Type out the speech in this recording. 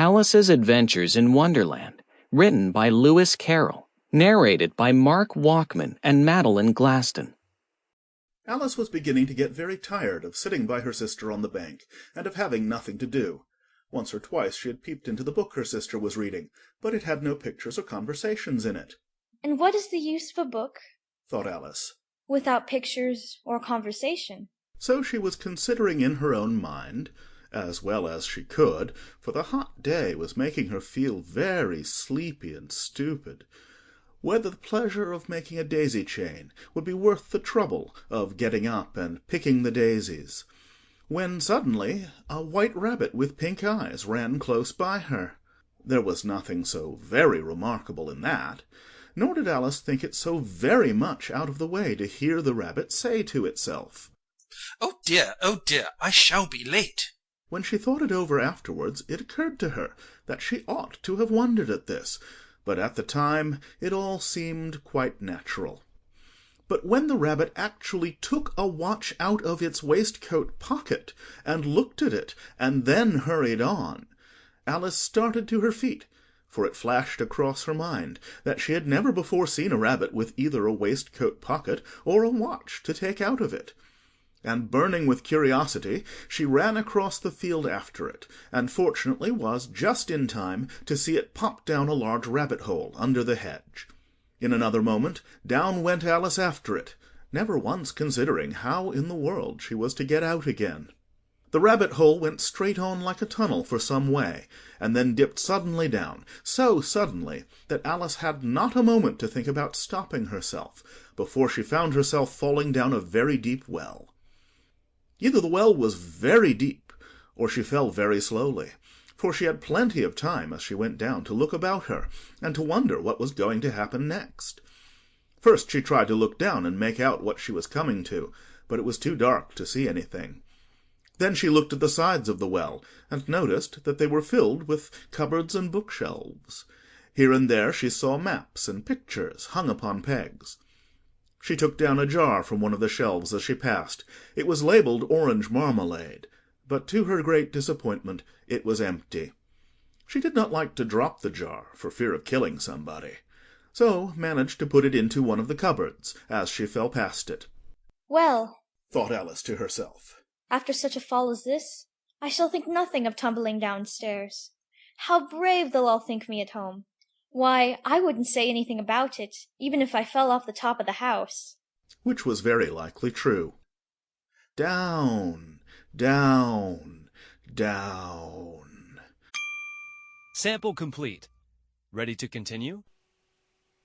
Alice's Adventures in Wonderland, written by Lewis Carroll, narrated by Mark Walkman and Madeleine Glaston. Alice was beginning to get very tired of sitting by her sister on the bank, and of having nothing to do. Once or twice she had peeped into the book her sister was reading, but it had no pictures or conversations in it. "And what is the use of a book," thought Alice, "without pictures or conversation?" So she was considering in her own mind, as well as she could, for the hot day was making her feel very sleepy and stupid, whether the pleasure of making a daisy chain would be worth the trouble of getting up and picking the daisies, when suddenly a white rabbit with pink eyes ran close by her. There was nothing so very remarkable in that, nor did Alice think it so very much out of the way to hear the rabbit say to itself, oh dear, I shall be late." When she thought it over afterwards, it occurred to her that she ought to have wondered at this, but at the time it all seemed quite natural. But when the rabbit actually took a watch out of its waistcoat pocket, and looked at it, and then hurried on, Alice started to her feet, for it flashed across her mind that she had never before seen a rabbit with either a waistcoat pocket or a watch to take out of it. And burning with curiosity, she ran across the field after it, and fortunately was just in time to see it pop down a large rabbit-hole under the hedge. In another moment, down went Alice after it, never once considering how in the world she was to get out again. The rabbit-hole went straight on like a tunnel for some way, and then dipped suddenly down, so suddenly that Alice had not a moment to think about stopping herself, before she found herself falling down a very deep well. Either the well was very deep, or she fell very slowly, for she had plenty of time as she went down to look about her, and to wonder what was going to happen next. First she tried to look down and make out what she was coming to, but it was too dark to see anything. Then she looked at the sides of the well, and noticed that they were filled with cupboards and bookshelves. Here and there she saw maps and pictures hung upon pegs. She took down a jar from one of the shelves as she passed. It was labelled orange marmalade, but to her great disappointment it was empty. She did not like to drop the jar, for fear of killing somebody, so managed to put it into one of the cupboards as she fell past it. "Well," thought Alice to herself, "after such a fall as this, I shall think nothing of tumbling downstairs. How brave they'll all think me at home! Why, I wouldn't say anything about it, even if I fell off the top of the house." Which was very likely true. Down, down, down. Sample complete. Ready to continue?